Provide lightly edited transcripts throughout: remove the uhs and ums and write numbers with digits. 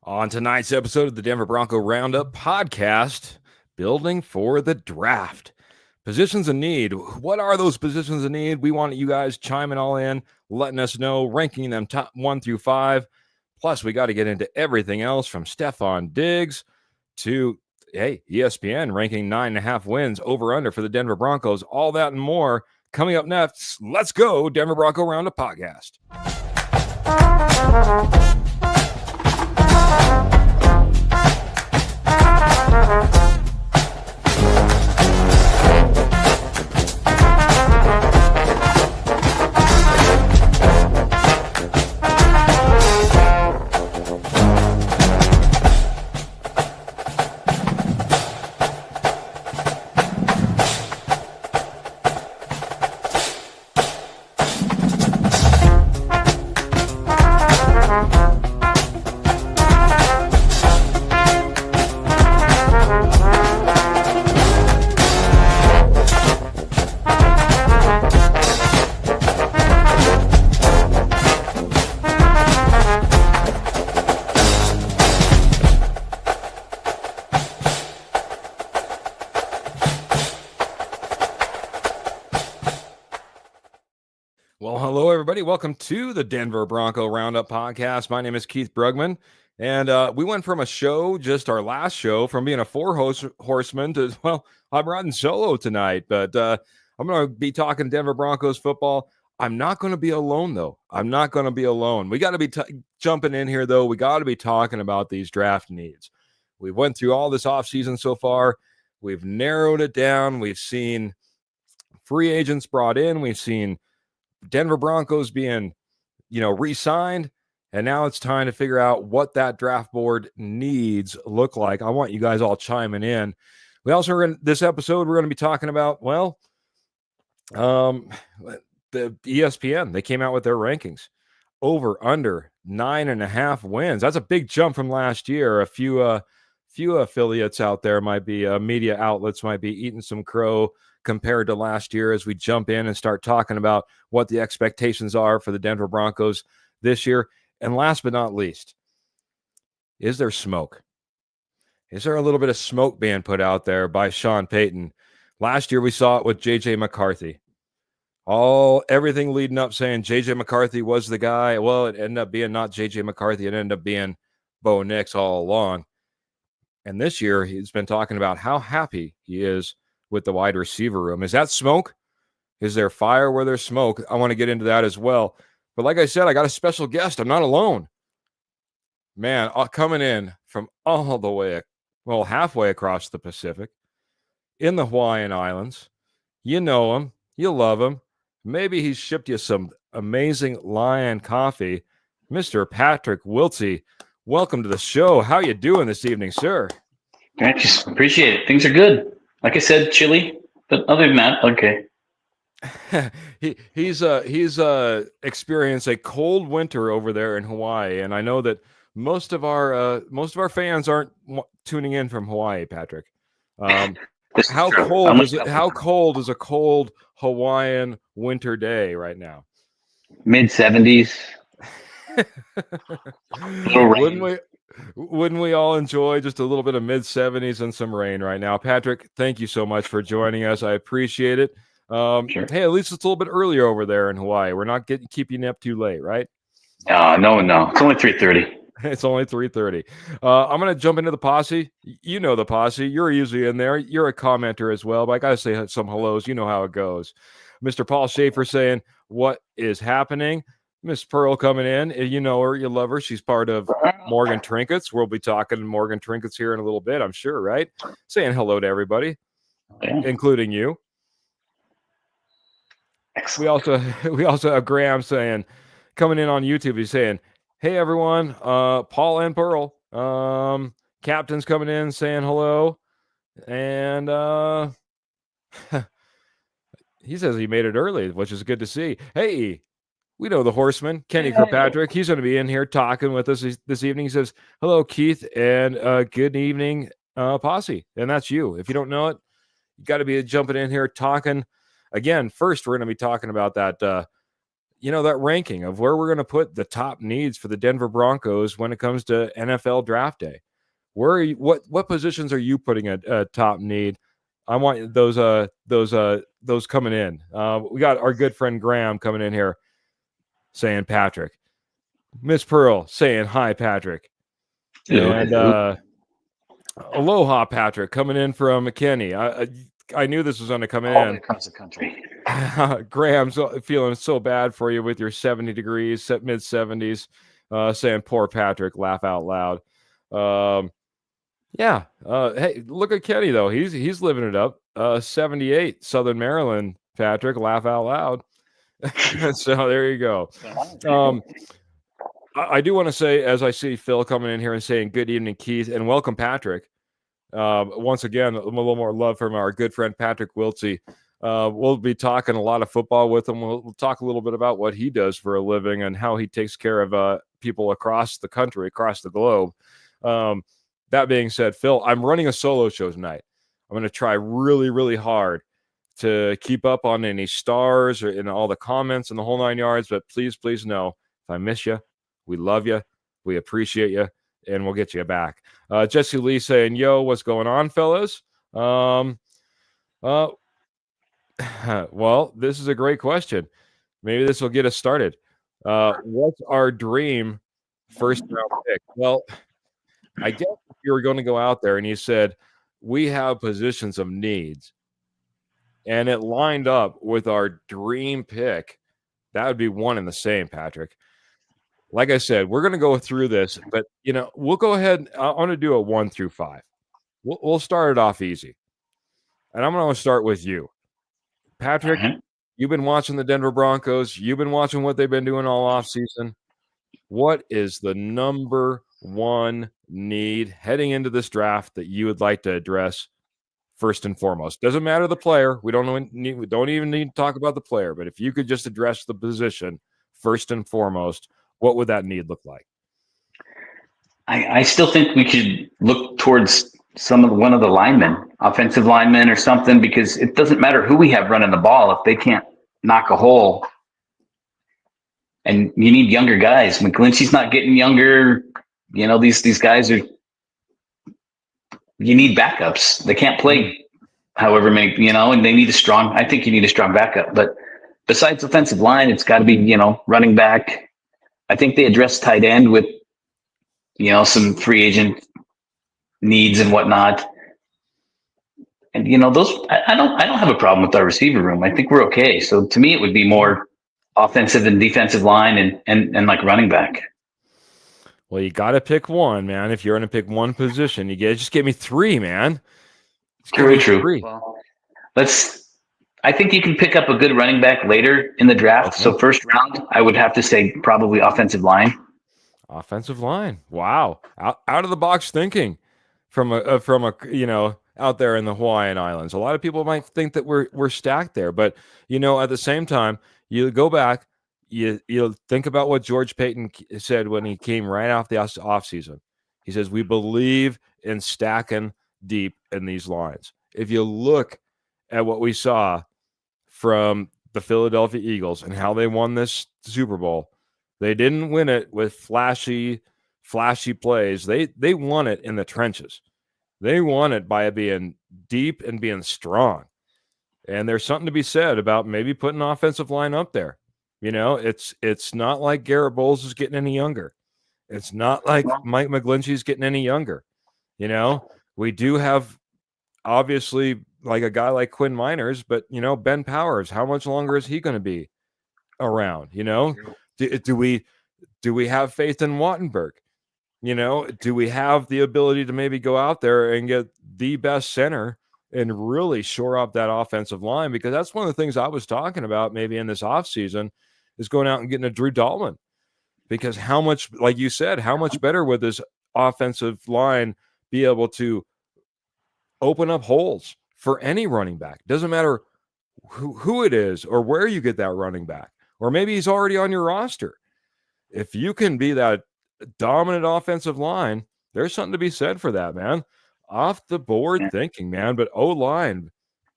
On tonight's episode of the Denver Bronco Roundup podcast, building for the draft. Positions in need. What are those positions in need? We want you guys chiming all in, letting us know, ranking them top 1 through 5. Plus, we got to get into everything else from Stefon Diggs to, ESPN ranking 9.5 wins over under for the Denver Broncos. All that and more coming up next. Let's go, Denver Bronco Roundup podcast. Well, hello, everybody. Welcome to the Denver Bronco Roundup podcast. My name is Keith Brugman, and we went from a show, just our last show, from being a horseman to, well, I'm riding solo tonight, but I'm going to be talking Denver Broncos football. I'm not going to be alone, though. I'm not going to be alone. We got to be jumping in here, though. We got to be talking about these draft needs. We went through all this offseason so far. We've narrowed it down. We've seen free agents brought in. We've seen Denver Broncos being, re-signed, and now it's time to figure out what that draft board needs look like. I want you guys all chiming in. We also are this episode, we're going to be talking about, the ESPN. They came out with their rankings. Over, under 9.5 wins. That's a big jump from last year. A few affiliates out there might be, media outlets might be eating some crow compared to last year as we jump in and start talking about what the expectations are for the Denver Broncos this year. And last but not least, is there smoke? Is there a little bit of smoke being put out there by Sean Payton? Last year we saw it with J.J. McCarthy. Everything leading up saying J.J. McCarthy was the guy. Well, it ended up being not J.J. McCarthy. It ended up being Bo Nix all along. And this year he's been talking about how happy he is with the wide receiver room. Is that smoke? Is there fire where there's smoke? I want to get into that as well. But like I said, I got a special guest. I'm not alone. Man, coming in from all the way, halfway across the Pacific, in the Hawaiian Islands. You know him. You love him. Maybe he's shipped you some amazing Lion coffee. Mr. Patrick Wiltsey, welcome to the show. How you doing this evening, sir? Thanks. Appreciate it. Things are good. Like I said, chilly, but other than that, okay. he's experienced a cold winter over there in Hawaii, and I know that most of our fans aren't tuning in from Hawaii, Patrick. How cold is a cold Hawaiian winter day right now? Mid-70s. Wouldn't we all enjoy just a little bit of mid-70s and some rain right now? Patrick, thank you so much for joining us. I appreciate it. Sure. Hey, at least it's a little bit earlier over there in Hawaii. We're not keeping you up too late, right? No. It's only 3:30. It's only 3:30. I'm going to jump into the posse. You know the posse. You're usually in there. You're a commenter as well, but I got to say some hellos. You know how it goes. Mr. Paul Schaefer saying, what is happening? Miss Pearl coming in. You know her, you love her. She's part of Morgan Trinkets. We'll be talking Morgan Trinkets here in a little bit, I'm sure, right? Saying hello to everybody, including you. Excellent. We also have Graham saying, coming in on YouTube, he's saying, hey, everyone, Paul and Pearl. Captain's coming in saying hello. And he says he made it early, which is good to see. Hey, we know the horseman, Kenny Kirkpatrick. He's going to be in here talking with us this evening. He says, hello, Keith, and good evening, Posse. And that's you. If you don't know it, you got to be jumping in here talking. Again, first, we're going to be talking about that that ranking of where we're going to put the top needs for the Denver Broncos when it comes to NFL draft day. Where are you, what positions are you putting a top need? I want those coming in. We got our good friend Graham coming in here saying Patrick. Miss Pearl saying hi, Patrick. And aloha, Patrick, coming in from McKinney. I knew this was going to come in. Across the country. Graham's feeling so bad for you with your 70 degrees, mid 70s, saying poor Patrick, laugh out loud. Yeah. Hey, look at Kenny though. He's living it up. 78, Southern Maryland, Patrick, laugh out loud. So there you go. I do want to say, as I see Phil coming in here and saying good evening, Keith, and welcome, Patrick. Once again, a little more love from our good friend Patrick Wiltsey. We'll be talking a lot of football with him. We'll talk a little bit about what he does for a living and how he takes care of people across the country, across the globe. That being said, Phil, I'm running a solo show tonight. I'm going to try really, really hard to keep up on any stars or in all the comments and the whole 9 yards. But please, please know, if I miss you, we love you, we appreciate you, and we'll get you back. Jesse Lee saying, yo, what's going on, fellas? Well, this is a great question. Maybe this will get us started. What's our dream first round pick? Well, I guess if you were going to go out there and you said, we have positions of needs, and it lined up with our dream pick, that would be one and the same, Patrick. Like I said, we're going to go through this, but, we'll go ahead. I want to do a 1 through 5. We'll start it off easy. And I'm going to start with you. Patrick, you've been watching the Denver Broncos. You've been watching what they've been doing all offseason. What is the number one need heading into this draft that you would like to address first and foremost? Doesn't matter the player. We don't even need to talk about the player. But if you could just address the position first and foremost, what would that need look like? I still think we could look towards one of the linemen, offensive linemen or something, because it doesn't matter who we have running the ball if they can't knock a hole. And you need younger guys. McGlinchey's not getting younger. These guys are. You need backups. They can't play however many, and they need a strong. I think you need a strong backup. But besides offensive line, it's got to be, running back. I think they address tight end with, some free agent needs and whatnot. And those. I don't have a problem with our receiver room. I think we're okay. So to me, it would be more offensive and defensive line and like running back. Well, you got to pick one, man. If you're going to pick one position, just give me 3, man. Very true. Well, I think you can pick up a good running back later in the draft. Okay. So first round, I would have to say probably offensive line. Offensive line. Wow. Out of the box thinking from a out there in the Hawaiian Islands. A lot of people might think that we're stacked there, but at the same time, you go back, you think about what George Payton said when he came right off the offseason. He says, we believe in stacking deep in these lines. If you look at what we saw from the Philadelphia Eagles and how they won this Super Bowl, they didn't win it with flashy plays. They won it in the trenches. They won it by being deep and being strong. And there's something to be said about maybe putting an offensive line up there. It's not like Garrett Bowles is getting any younger. It's not like Mike McGlinchey's getting any younger. We do have obviously like a guy like Quinn Miners, but Ben Powers, how much longer is he going to be around? Do we have faith in Wattenberg? Do we have the ability to maybe go out there and get the best center and really shore up that offensive line? Because that's one of the things I was talking about maybe in this offseason is going out and getting a Drew Dalman. Because how much, like you said, how much better would this offensive line be able to open up holes for any running back? Doesn't matter who it is or where you get that running back. Or maybe he's already on your roster. If you can be that dominant offensive line, there's something to be said for that, man. Off the board thinking, man. But O-line,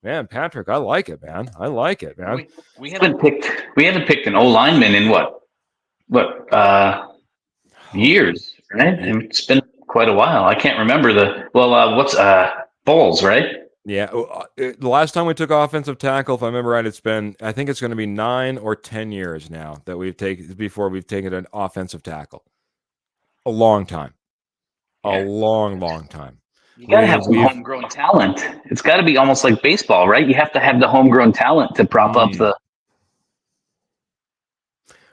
Man, Patrick, I like it, man. I like it, man. We haven't picked an O lineman in what years, right? Yeah. It's been quite a while. I can't remember what's Bowles, right? Yeah. The last time we took offensive tackle, if I remember right, I think it's going to be 9 or 10 years now that we've taken an offensive tackle. A long time. A long time. You got to have some homegrown talent. It's got to be almost like baseball, right? You have to have the homegrown talent to prop up the.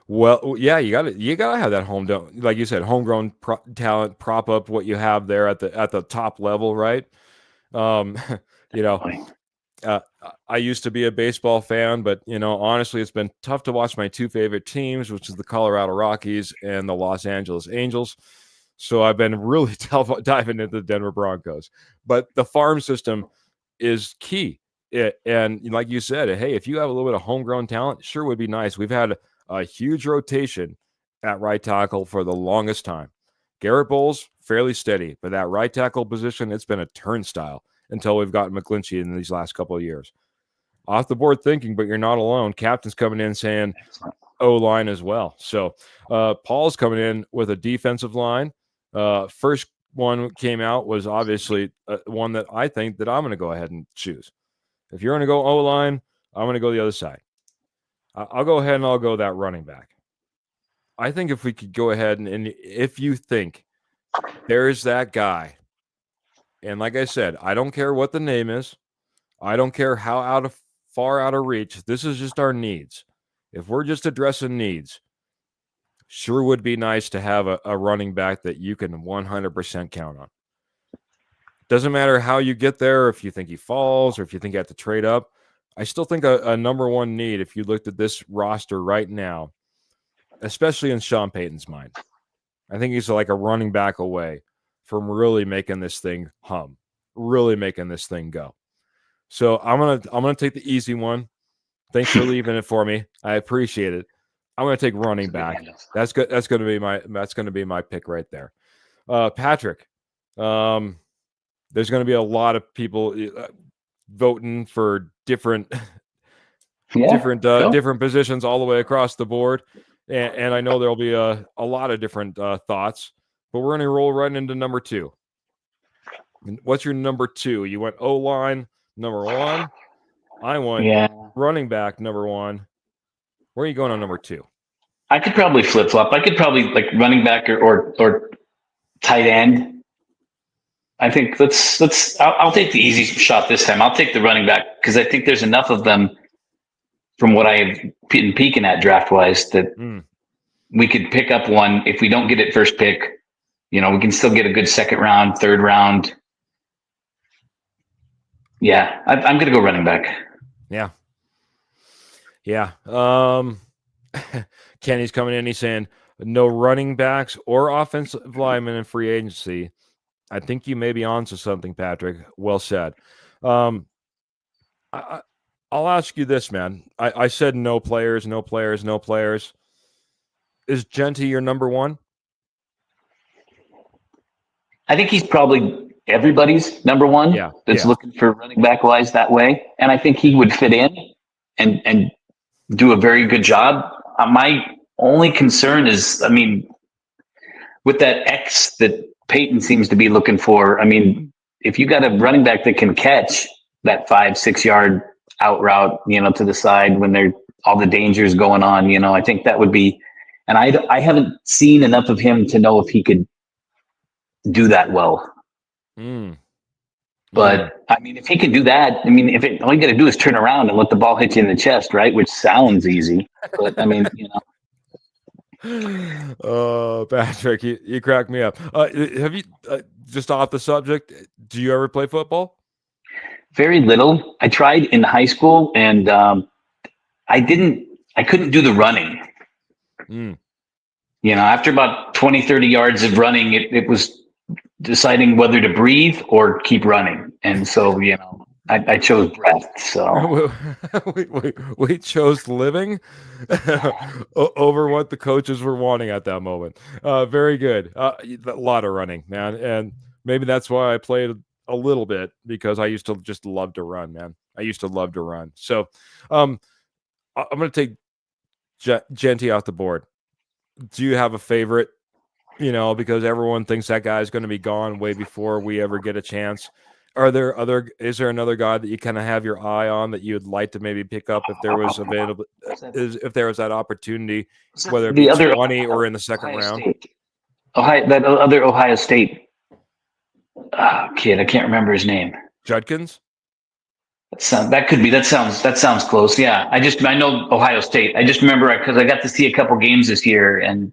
Well, yeah, you gotta have that like you said, homegrown talent prop up what you have there at the top level, right? You know, I used to be a baseball fan, but honestly, it's been tough to watch my two favorite teams, which is the Colorado Rockies and the Los Angeles Angels. So I've been really diving into the Denver Broncos. But the farm system is key. And like you said, hey, if you have a little bit of homegrown talent, sure would be nice. We've had a huge rotation at right tackle for the longest time. Garrett Bowles, fairly steady, but that right tackle position, it's been a turnstile until we've gotten McGlinchey in these last couple of years. Off the board thinking, but you're not alone. Captain's coming in saying O-line as well. So Paul's coming in with a defensive line. First one came out was obviously one that I think that I'm going to go ahead and choose. If you're going to go O-line, I'm going to go the other side. I'll go ahead and I'll go that running back. I think if we could go ahead and if you think there's that guy, and like I said, I don't care what the name is. I don't care how far out of reach. This is just our needs. If we're just addressing needs, sure would be nice to have a running back that you can 100% count on. Doesn't matter how you get there, if you think he falls or if you think you have to trade up. I still think a number one need, if you looked at this roster right now, especially in Sean Payton's mind, I think he's like a running back away from really making this thing hum, really making this thing go. So I'm gonna take the easy one. Thanks for leaving it for me. I appreciate it. I'm gonna take running back. That's good. That's gonna be my pick right there. Patrick, there's gonna be a lot of people voting for different different positions all the way across the board, and I know there'll be a lot of different thoughts, but we're gonna roll right into number 2. What's your number 2? You went O-line number 1. I went running back number 1. Where are you going on number 2? I could probably flip flop. I could probably like running back or tight end. I think I'll take the easy shot this time. I'll take the running back because I think there's enough of them from what I've been peeking at draft wise that we could pick up one. If we don't get it first pick, we can still get a good second round, third round. Yeah, I'm going to go running back. Yeah. Kenny's coming in. He's saying no running backs or offensive linemen in free agency. I think you may be onto something, Patrick. Well said. I'll ask you this, man. I said no players. Is Genty your number 1? I think he's probably everybody's number 1 that's looking for running back wise that way. And I think he would fit in and do a very good job. My only concern is, with that X that Payton seems to be looking for, if you got a running back that can catch that 5-6 yard out route, to the side when all the dangers going on, I think that would be, and I haven't seen enough of him to know if he could do that well. But if he can do that, if all you got to do is turn around and let the ball hit you in the chest, right? Which sounds easy, but Oh, Patrick, you cracked me up. Have you just off the subject? Do you ever play football? Very little. I tried in high school, and I couldn't do the running. After about 20, 30 yards of running, it was deciding whether to breathe or keep running. And so, I chose breath. So we chose living over what the coaches were wanting at that moment. Very good. A lot of running, man. And maybe that's why I played a little bit, because I used to just love to run, man. I used to love to run. So I'm going to take Genty off the board. Do you have a favorite? Because everyone thinks that guy is going to be gone way before we ever get a chance. Is there another guy that you kind of have your eye on that you would like to maybe pick up if there was available, if there was that opportunity, whether it be 20 or in the second round? That other Ohio State kid, I can't remember his name. Judkins? That sounds close. Yeah. I know Ohio State. I just remember because I got to see a couple games this year and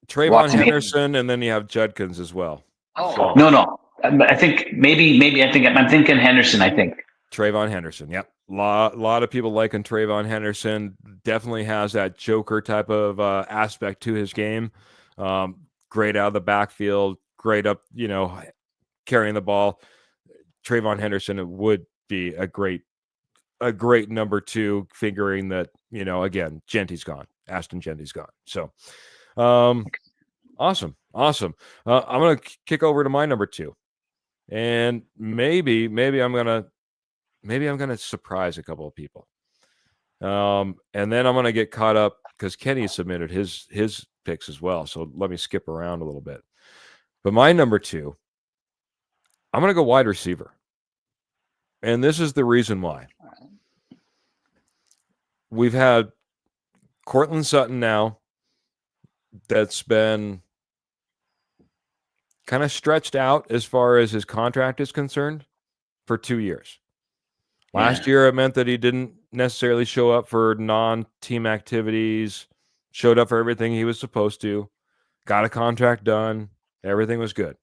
Trayvon Henderson, and then you have Judkins as well. Oh, so. No. I think I'm thinking Henderson. I think Trayvon Henderson. Yep. Lot of people liking Trayvon Henderson. Definitely has that Joker type of aspect to his game. Great out of the backfield. Great up, carrying the ball. Trayvon Henderson would be a great number 2, figuring that, again, Genty's gone. Ashton Genty's gone. So, awesome. I'm going to kick over to my number 2. And maybe I'm going to surprise a couple of people. And then I'm going to get caught up because Kenny submitted his picks as well. So let me skip around a little bit. But my number 2, I'm going to go wide receiver. And this is the reason why. We've had Courtland Sutton now that's been kind of stretched out as far as his contract is concerned for 2 years. Last year, it meant that he didn't necessarily show up for non-team activities, showed up for everything he was supposed to, got a contract done, everything was good.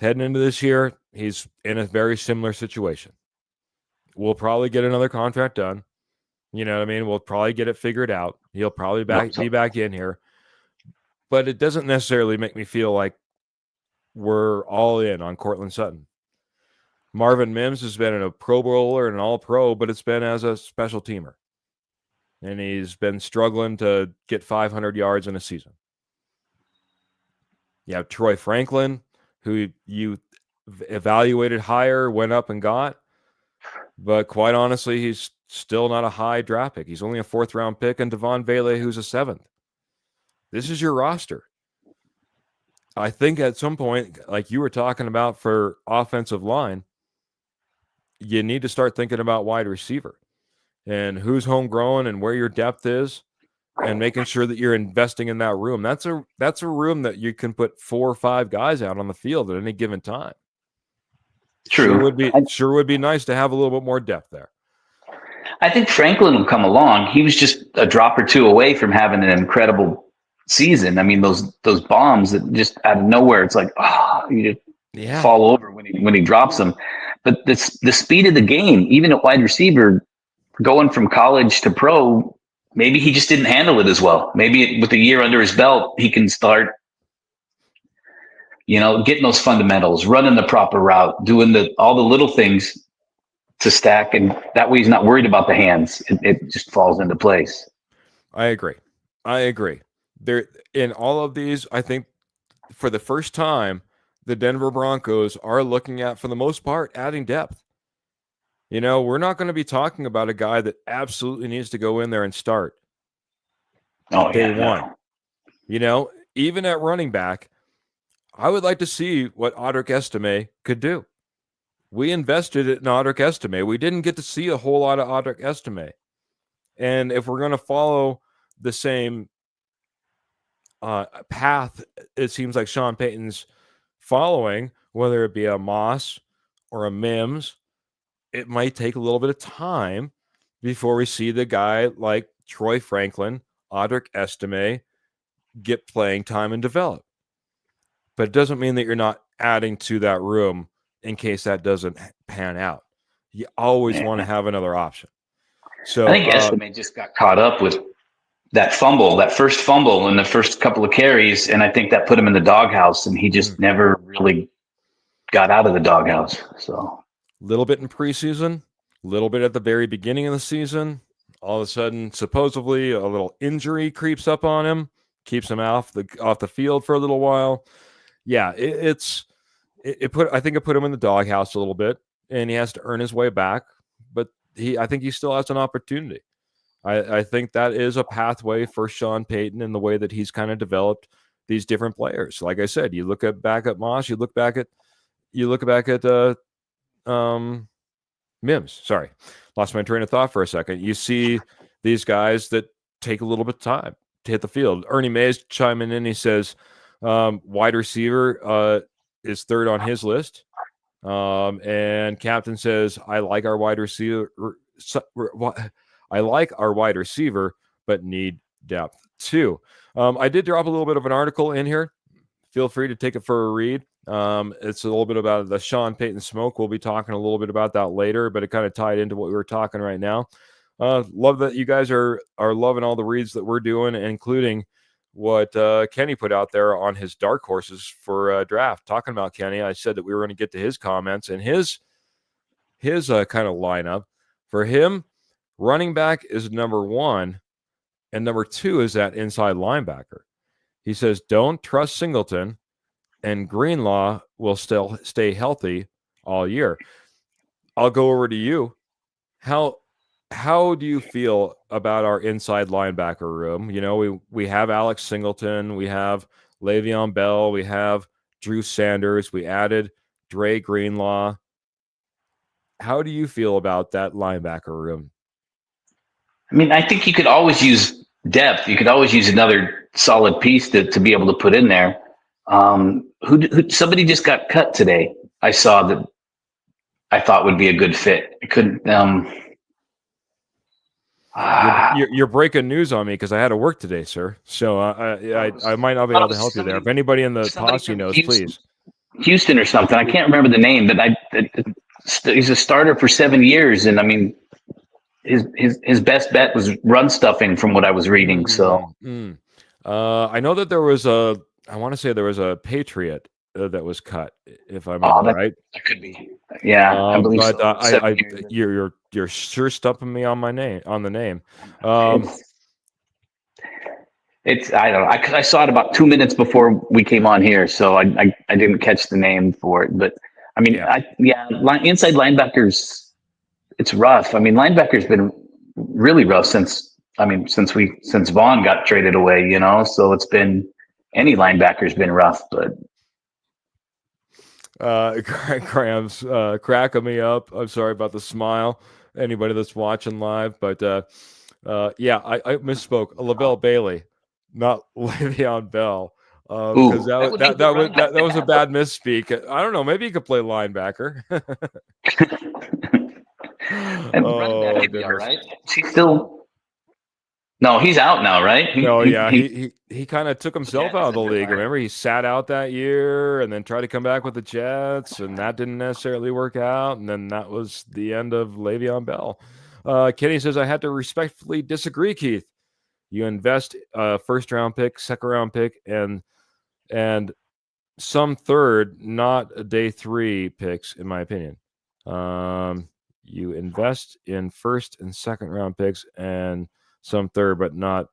Heading into this year, he's in a very similar situation. We'll probably get another contract done. You know what I mean? We'll probably get it figured out. He'll probably be back in here. But it doesn't necessarily make me feel like we're all in on Courtland Sutton. Marvin Mims has been a Pro Bowler and an All-Pro, but it's been as a special teamer. And he's been struggling to get 500 yards in a season. You have Troy Franklin, who you evaluated higher, went up and got. But quite honestly, he's still not a high draft pick. He's only a 4th-round pick, and Devon Vele, who's a 7th. This is your roster. I think at some point, like you were talking about for offensive line, you need to start thinking about wide receiver and who's homegrown and where your depth is and making sure that you're investing in that room. That's a room that you can put 4 or 5 guys out on the field at any given time. True. Sure would be nice to have a little bit more depth there. I think Franklin will come along. He was just a drop or 2 away from having an incredible season. I mean, those bombs that just out of nowhere, it's like, you just fall over when he drops them. But the speed of the game, even at wide receiver, going from college to pro, maybe he just didn't handle it as well. Maybe with a year under his belt, he can start, getting those fundamentals, running the proper route, doing all the little things to stack, and that way he's not worried about the hands. It just falls into place. I agree. There, in all of these, I think for the first time, the Denver Broncos are looking at, for the most part, adding depth. We're not going to be talking about a guy that absolutely needs to go in there and start day one. Even at running back, I would like to see what Audric Estime could do. We invested in Audric Estime. We didn't get to see a whole lot of Audric Estime. And if we're going to follow the same path, it seems like Sean Payton's following, whether it be a Moss or a Mims, it might take a little bit of time before we see the guy like Troy Franklin, Audric Estime get playing time and develop. But it doesn't mean that you're not adding to that room in case that doesn't pan out. You always want to have another option. So I think Estime just got caught up with that first fumble in the first couple of carries, and I think that put him in the doghouse, and he just never really got out of the doghouse. So a little bit in preseason, a little bit at the very beginning of the season. All of a sudden, supposedly a little injury creeps up on him, keeps him off the field for a little while. Yeah, I think it put him in the doghouse a little bit. and he has to earn his way back. But I think he still has an opportunity. I think that is a pathway for Sean Payton in the way that he's kind of developed these different players. Like I said, you look back at Moss, you look back at Mims. Sorry, lost my train of thought for a second. You see these guys that take a little bit of time to hit the field. Ernie Mays chiming in. He says wide receiver is third on his list. And Captain says, I like our wide receiver. I like our wide receiver, but need depth too. I did drop a little bit of an article in here. Feel free to take it for a read. It's a little bit about the Sean Payton smoke. We'll be talking a little bit about that later, but it kind of tied into what we were talking right now. Love that you guys are loving all the reads that we're doing, including what Kenny put out there on his dark horses for draft. Talking about Kenny, I said that we were going to get to his comments and his kind of lineup. For him, running back is number 1, and number 2 is that inside linebacker. He says, don't trust Singleton, and Greenlaw will still stay healthy all year. I'll go over to you. How do you feel about our inside linebacker room? You know, we have Alex Singleton, we have Le'Veon Bell, we have Drew Sanders, we added Dre Greenlaw. How do you feel about that linebacker room? I mean, I think you could always use depth. You could always use another solid piece to be able to put in there. Somebody just got cut today. I saw that I thought would be a good fit. I couldn't. You're breaking news on me because I had to work today, sir. So I might not be able to help you there. If anybody in the posse knows, please. Houston or something. I can't remember the name, but he's a starter for 7 years, and I mean, his best bet was run stuffing from what I was reading. So I know that there was I want to say there was a Patriot that was cut, if I remember right. That could be. Yeah, I believe but so. You're sure stumping me on the name. It's I don't know. I saw it about 2 minutes before we came on here, so I didn't catch the name for it. But I mean, inside linebackers, it's rough. I mean, linebackers been really rough since Vaughn got traded away. You know, so it's been any linebacker's been rough, but. Graham's cracking me up. I'm sorry about the smile. Anybody that's watching live, but I misspoke. Lavelle Bailey, not Le'Veon Bell, because that was a bad misspeak. I don't know. Maybe he could play linebacker. And running back, all right. He's still. No, he's out now, right? He kind of took himself out of the league. Remember, he sat out that year and then tried to come back with the Jets, and that didn't necessarily work out. And then that was the end of Le'Veon Bell. Kenny says, I had to respectfully disagree, Keith. You invest first round pick, second round pick, and some third, not day 3 picks, in my opinion. You invest in first and second round picks and some third, but not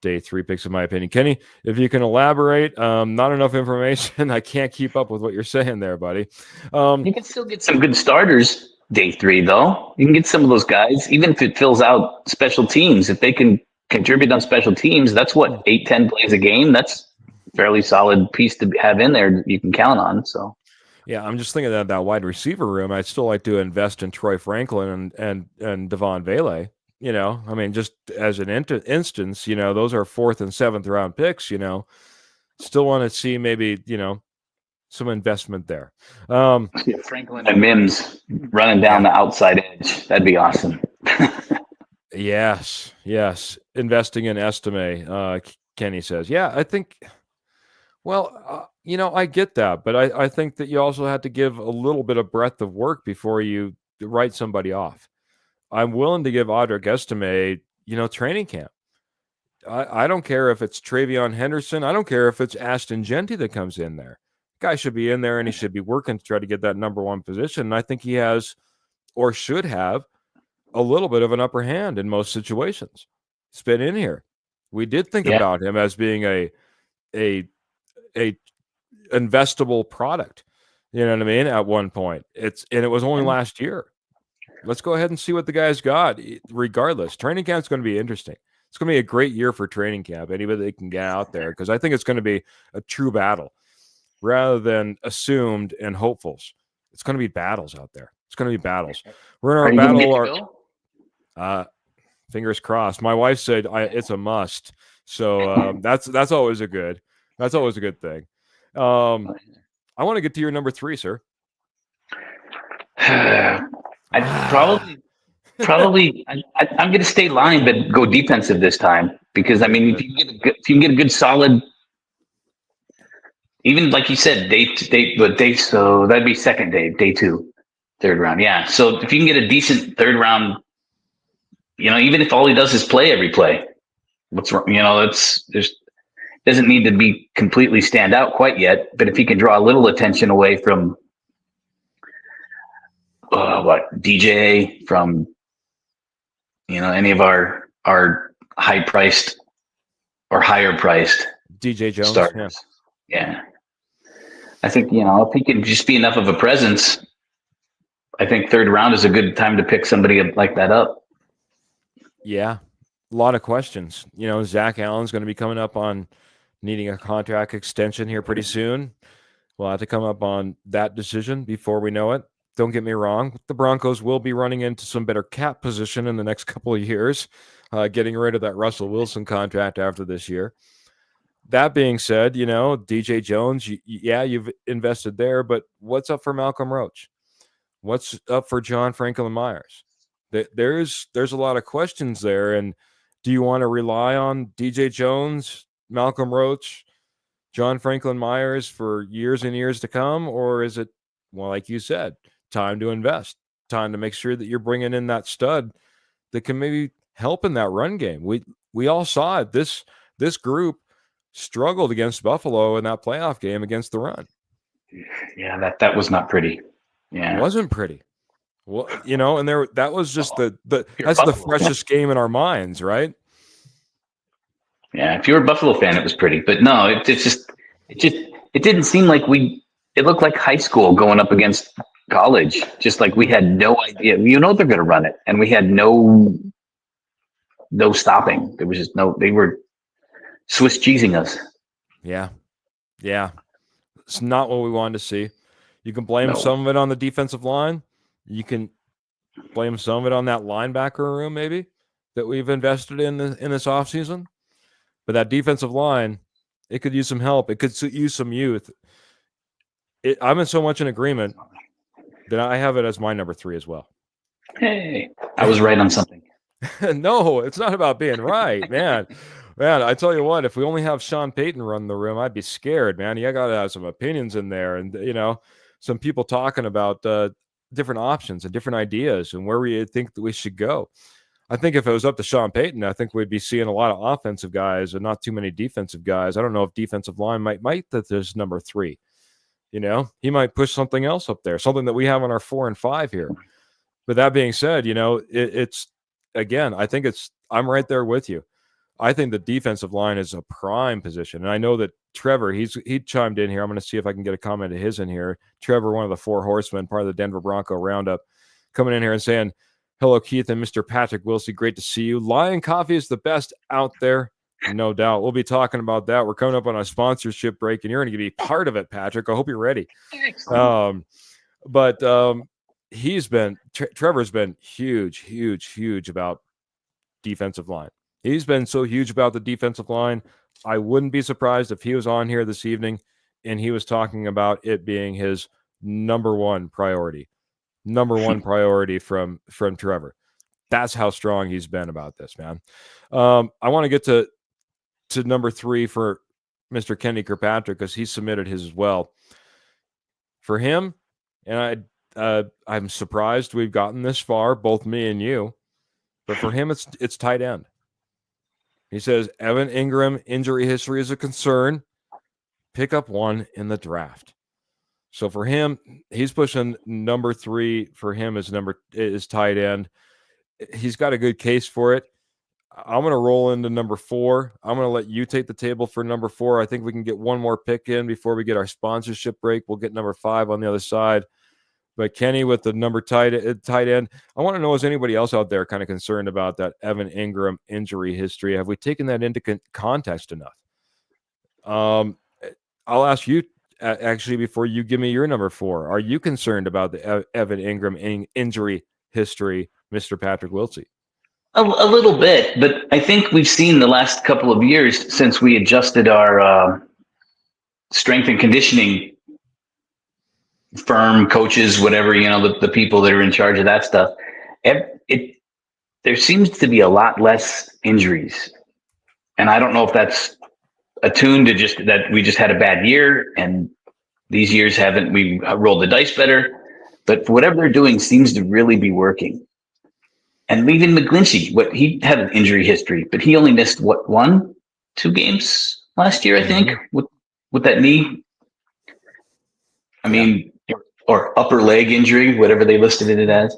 day 3 picks, in my opinion. Kenny, if you can elaborate, not enough information. I can't keep up with what you're saying there, buddy. You can still get some good starters day 3, though. You can get some of those guys, even if it fills out special teams. If they can contribute on special teams, that's what 8-10 plays a game. That's a fairly solid piece to have in there that you can count on. So. Yeah, I'm just thinking that wide receiver room. I'd still like to invest in Troy Franklin and Devon Vele. You know, I mean, just as an instance, you know, those are 4th and 7th round picks, you know, still want to see maybe, you know, some investment there. Franklin and Mims running down the outside edge. That'd be awesome. Yes. Investing in Estime, Kenny says. Yeah, I think, well, you know, I get that, but I think that you also had to give a little bit of breadth of work before you write somebody off. I'm willing to give Audric Estime, you know, training camp. I don't care if it's Travion Henderson. I don't care if it's Ashton Genty that comes in there. Guy should be in there and he should be working to try to get that number 1 position. And I think he has, or should have, a little bit of an upper hand in most situations. It's been in here. We did think about him as being a investable product. You know what I mean? At one point, it was only last year. Let's go ahead and see what the guy's got. Regardless, training camp's going to be interesting. It's going to be a great year for training camp. Anybody that can get out there, because I think it's going to be a true battle rather than assumed and hopefuls. It's going to be battles out there. It's going to be battles. We're in our battle. Fingers crossed. My wife said it's a must. So that's always a good thing. I want to get to your number 3, sir. I'd probably I'm going to stay line, but go defensive this time, because I mean, if you can get a good solid, even like you said, so that'd be second day 2, third round. Yeah. So if you can get a decent third round, even if all he does is play every play, what's wrong? Doesn't need to be completely stand out quite yet, but if he can draw a little attention away from DJ, from any of our high priced or higher priced DJ Jones starters. Yeah. I think if he can just be enough of a presence, I think third round is a good time to pick somebody like that up. Yeah, a lot of questions. Zach Allen's going to be coming up on needing a contract extension here pretty soon. We'll have to come up on that decision before we know it. Don't get me wrong. The Broncos will be running into some better cap position in the next couple of years, getting rid of that Russell Wilson contract after this year. That being said, DJ Jones, you've invested there, but what's up for Malcolm Roach? What's up for John Franklin Myers? There's a lot of questions there. And do you want to rely on DJ Jones, Malcolm Roach, John Franklin Myers for years and years to come? Or is it, well, like you said, time to invest, time to make sure that you're bringing in that stud that can maybe help in that run game? We all saw it. This group struggled against Buffalo in that playoff game against the run. Yeah, that was not pretty. Yeah, it wasn't pretty. Well, and that was just that's the freshest game in our minds, right? Yeah, if you're a Buffalo fan, it was pretty, but no, it didn't seem like it looked like high school going up against college. Just like we had no idea. They're going to run it, and we had no stopping. There was just they were Swiss cheesing us. Yeah. It's not what we wanted to see. You can blame some of it on the defensive line. You can blame some of it on that linebacker room, maybe, that we've invested in this offseason. But that defensive line, it could use some help. It could use some youth. I'm in so much in agreement that I have it as my number 3 as well. Hey, I was right on something. No, it's not about being right, man. Man, I tell you what, if we only have Sean Payton run the room, I'd be scared, man. You got to have some opinions in there, and some people talking about different options and different ideas and where we think that we should go. I think if it was up to Sean Payton, I think we'd be seeing a lot of offensive guys and not too many defensive guys. I don't know if defensive line might that there's number 3. He might push something else up there, something that we have on our 4 and 5 here. But that being said, it's again, I think I'm right there with you. I think the defensive line is a prime position. And I know that Trevor, he chimed in here. I'm going to see if I can get a comment of his in here. Trevor, one of the 4 horsemen, part of the Denver Bronco Roundup, coming in here and saying, hello, Keith and Mr. Patrick Wilsey. Great to see you. Lion Coffee is the best out there. No doubt. We'll be talking about that. We're coming up on a sponsorship break, and you're going to be part of it, Patrick. I hope you're ready. But Trevor's been huge about defensive line. He's been so huge about the defensive line. I wouldn't be surprised if he was on here this evening and he was talking about it being his number one priority from Trevor. That's how strong he's been about this, man. I want to get to number 3 for Mr. Kenny Kirkpatrick, because he submitted his as well. For him, and I'm surprised we've gotten this far, both me and you, but for him, it's tight end. He says, Evan Ingram injury history is a concern. Pick up one in the draft. So for him, he's pushing number 3 for him is tight end. He's got a good case for it. I'm going to roll into number 4. I'm going to let you take the table for number 4. I think we can get one more pick in before we get our sponsorship break. We'll get number 5 on the other side. But Kenny with the number tight end. I want to know, is anybody else out there kind of concerned about that Evan Ingram injury history? Have we taken that into context enough? I'll ask you actually before you give me your number 4. Are you concerned about the Evan Ingram injury history, Mr. Patrick Wiltsey? A little bit, but I think we've seen the last couple of years since we adjusted our strength and conditioning firm, coaches, whatever, the people that are in charge of that stuff. There seems to be a lot less injuries. And I don't know if that's attuned to just that we just had a bad year and these years we rolled the dice better. But whatever they're doing seems to really be working. And even McGlinchey, he had an injury history, but he only missed 1-2 games last year, I think, with that knee. I mean, or upper leg injury, whatever they listed it as.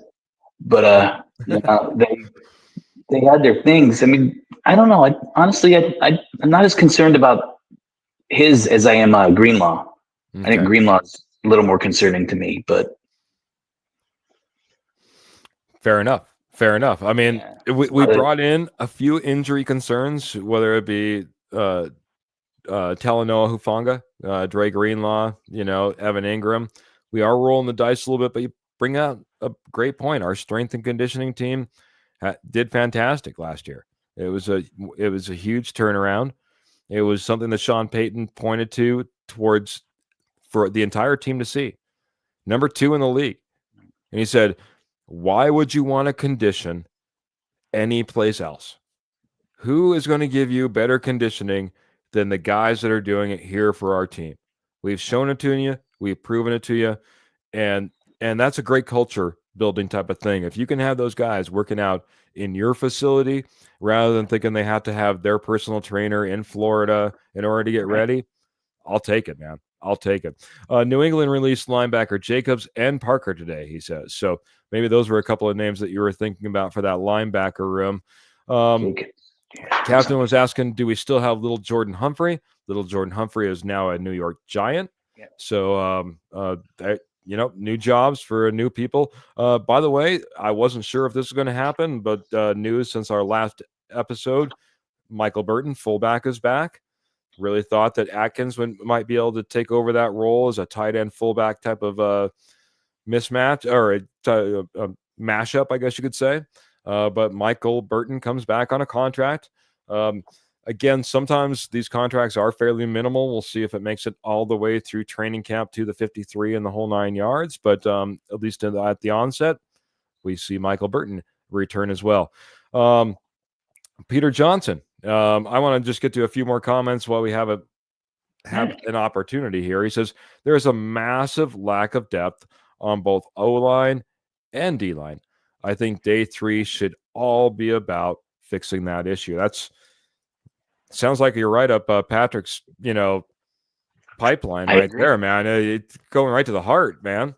But they had their things. I mean, I don't know. Honestly, I'm not as concerned about his as I am Greenlaw. Okay. I think Greenlaw's a little more concerning to me, but fair enough. I mean, we brought in a few injury concerns, whether it be Talanoa Hufanga, Dre Greenlaw, Evan Ingram. We are rolling the dice a little bit, but you bring out a great point. Our strength and conditioning team did fantastic last year. It was a huge turnaround. It was something that Sean Payton pointed towards for the entire team to see. Number 2 in the league. And he said, why would you want to condition any place else? Who is going to give you better conditioning than the guys that are doing it here for our team? We've shown it to you. We've proven it to you. And that's a great culture building type of thing. If you can have those guys working out in your facility rather than thinking they have to have their personal trainer in Florida in order to get ready, I'll take it, man. I'll take it. New England released linebacker Jacobs and Parker today, he says. So maybe those were a couple of names that you were thinking about for that linebacker room. Captain was asking, do we still have little Jordan Humphrey? Little Jordan Humphrey is now a New York Giant. Yeah. So, new jobs for new people. By the way, I wasn't sure if this was going to happen, but news since our last episode, Michael Burton, fullback, is back. Really thought that Atkins might be able to take over that role as a tight end fullback type of mismatch or a mashup, I guess you could say. But Michael Burton comes back on a contract. Again, sometimes these contracts are fairly minimal. We'll see if it makes it all the way through training camp to the 53 and the whole 9 yards. But at least at the onset, we see Michael Burton return as well. Peter Johnson. I want to just get to a few more comments while we have an opportunity here. He says there is a massive lack of depth on both O-line and D-line. I think day 3 should all be about fixing that issue. Sounds like you're right up Patrick's, pipeline right there, man. It's going right to the heart, man.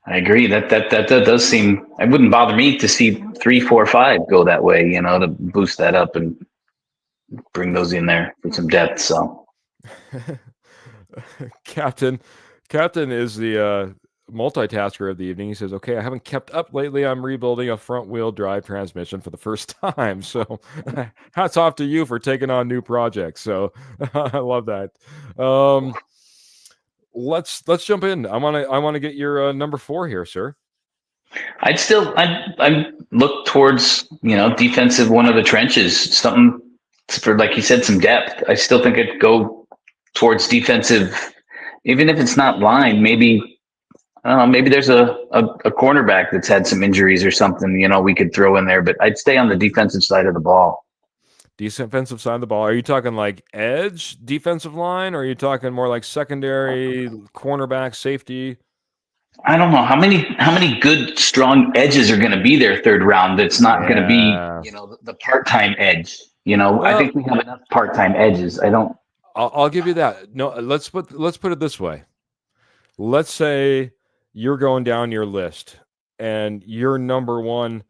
I agree. That does seem. It wouldn't bother me to see 3, 4, 5 go that way. To boost that up and bring those in there for some depth. So, Captain is the multitasker of the evening. He says, "Okay, I haven't kept up lately. I'm rebuilding a front-wheel drive transmission for the first time. So, hats off to you for taking on new projects." So, I love that. Let's jump in. I want to get your number 4 here, sir. I'd look towards defensive one of the trenches, something for, like you said, some depth. I still think I'd go towards defensive, even if it's not line. Maybe I don't know. Maybe there's a cornerback that's had some injuries or something. We could throw in there, but I'd stay on the defensive side of the ball. Defensive side of the ball. Are you talking like edge defensive line, or are you talking more like secondary, cornerback, safety? I don't know how many good strong edges are going to be there third round. That's not going to be the part-time edge. I think we have enough part-time edges. I'll give you that. No, let's put it this way. Let's say you're going down your list and your number 1